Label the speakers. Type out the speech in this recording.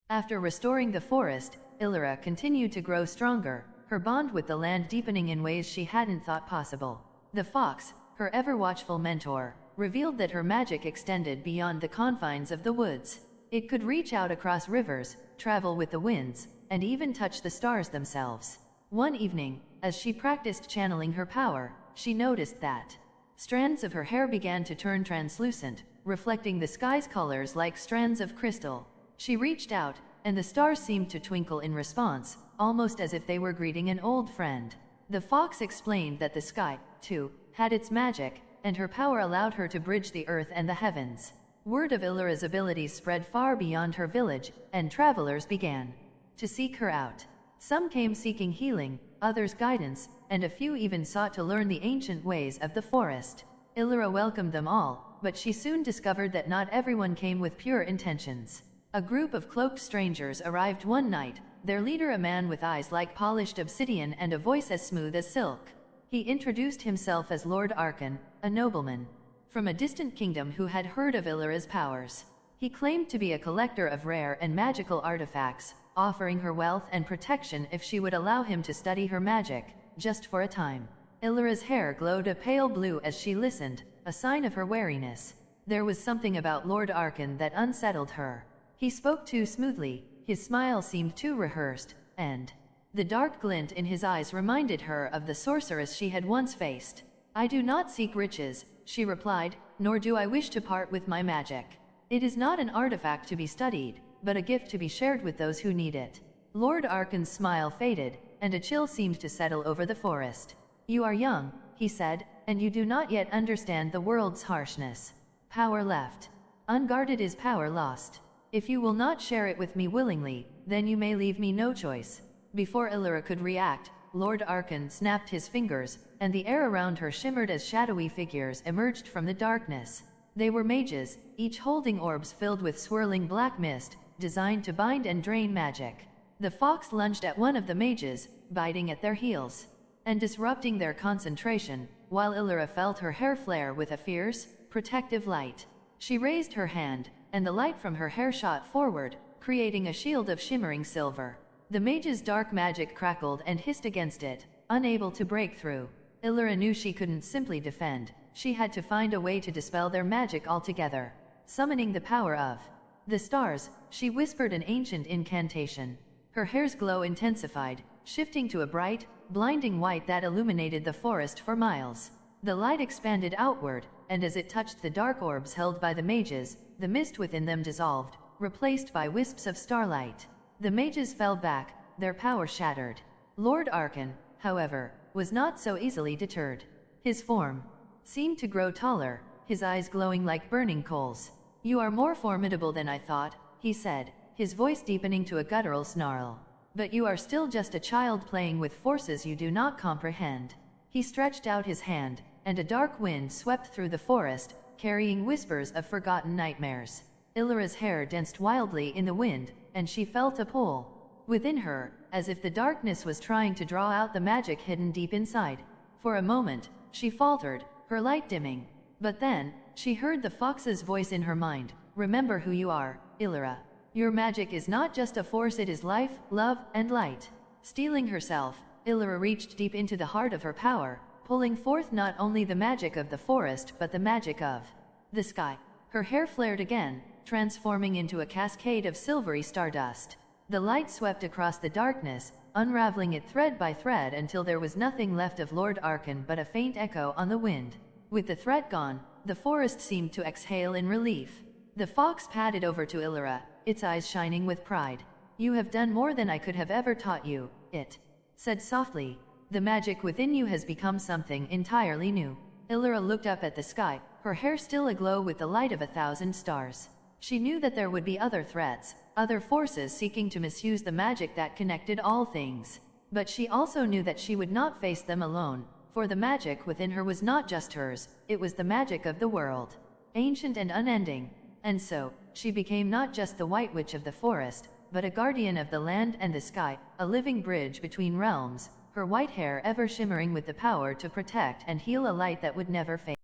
Speaker 1: After restoring the forest, Illyra continued to grow stronger, her bond with the land deepening in ways she hadn't thought possible. The fox, her ever-watchful mentor, revealed that her magic extended beyond the confines of the woods. It could reach out across rivers, travel with the winds, and even touch the stars themselves. One evening, as she practiced channeling her power, she noticed that strands of her hair began to turn translucent, reflecting the sky's colors like strands of crystal. She reached out, and the stars seemed to twinkle in response, almost as if they were greeting an old friend. The fox explained that the sky, too, had its magic, and her power allowed her to bridge the earth and the heavens. Word of Illyra's abilities spread far beyond her village, and travelers began to seek her out. Some came seeking healing, others guidance, and a few even sought to learn the ancient ways of the forest. Illyra welcomed them all, but she soon discovered that not everyone came with pure intentions. A group of cloaked strangers arrived one night, their leader a man with eyes like polished obsidian and a voice as smooth as silk. He introduced himself as Lord Arkan, a nobleman from a distant kingdom who had heard of Illyra's powers. He claimed to be a collector of rare and magical artifacts, offering her wealth and protection if she would allow him to study her magic, just for a time. Illyra's hair glowed a pale blue as she listened, a sign of her wariness. There was something about Lord Arkan that unsettled her. He spoke too smoothly, his smile seemed too rehearsed, and the dark glint in his eyes reminded her of the sorceress she had once faced. "I do not seek riches," she replied, "nor do I wish to part with my magic. It is not an artifact to be studied, but a gift to be shared with those who need it." Lord Arkan's smile faded, and a chill seemed to settle over the forest. "You are young," he said, "and you do not yet understand the world's harshness. Power left unguarded is power lost. If you will not share it with me willingly, then you may leave me no choice." Before Illyra could react, Lord Arkan snapped his fingers, and the air around her shimmered as shadowy figures emerged from the darkness. They were mages, each holding orbs filled with swirling black mist, designed to bind and drain magic. The fox lunged at one of the mages, biting at their heels and disrupting their concentration, while Illyra felt her hair flare with a fierce, protective light. She raised her hand, and the light from her hair shot forward, creating a shield of shimmering silver. The mage's dark magic crackled and hissed against it, unable to break through. Illyra knew she couldn't simply defend. She had to find a way to dispel their magic altogether. Summoning the power of the stars, she whispered an ancient incantation. Her hair's glow intensified, shifting to a bright, blinding white that illuminated the forest for miles. The light expanded outward, and as it touched the dark orbs held by the mages, the mist within them dissolved, replaced by wisps of starlight. The mages fell back, their power shattered. Lord Arkan, however, was not so easily deterred. His form seemed to grow taller, his eyes glowing like burning coals. "You are more formidable than I thought," he said, his voice deepening to a guttural snarl. "But you are still just a child playing with forces you do not comprehend." He stretched out his hand, and a dark wind swept through the forest, carrying whispers of forgotten nightmares. Illyra's hair danced wildly in the wind, and she felt a pull within her, as if the darkness was trying to draw out the magic hidden deep inside. For a moment, she faltered, her light dimming. But then, she heard the fox's voice in her mind. "Remember who you are, Illyra. Your magic is not just a force, it is life, love, and light." Steeling herself, Illyra reached deep into the heart of her power, pulling forth not only the magic of the forest but the magic of the sky. Her hair flared again, transforming into a cascade of silvery stardust. The light swept across the darkness, unraveling it thread by thread until there was nothing left of Lord Arkan but a faint echo on the wind. With the threat gone, the forest seemed to exhale in relief. The fox padded over to Illyra, its eyes shining with pride. "You have done more than I could have ever taught you," it said softly. "The magic within you has become something entirely new." Illyra looked up at the sky, her hair still aglow with the light of 1,000 stars. She knew that there would be other threats, other forces seeking to misuse the magic that connected all things. But she also knew that she would not face them alone, for the magic within her was not just hers, it was the magic of the world, ancient and unending. And so, she became not just the White Witch of the forest, but a guardian of the land and the sky, a living bridge between realms, her white hair ever shimmering with the power to protect and heal a light that would never fade.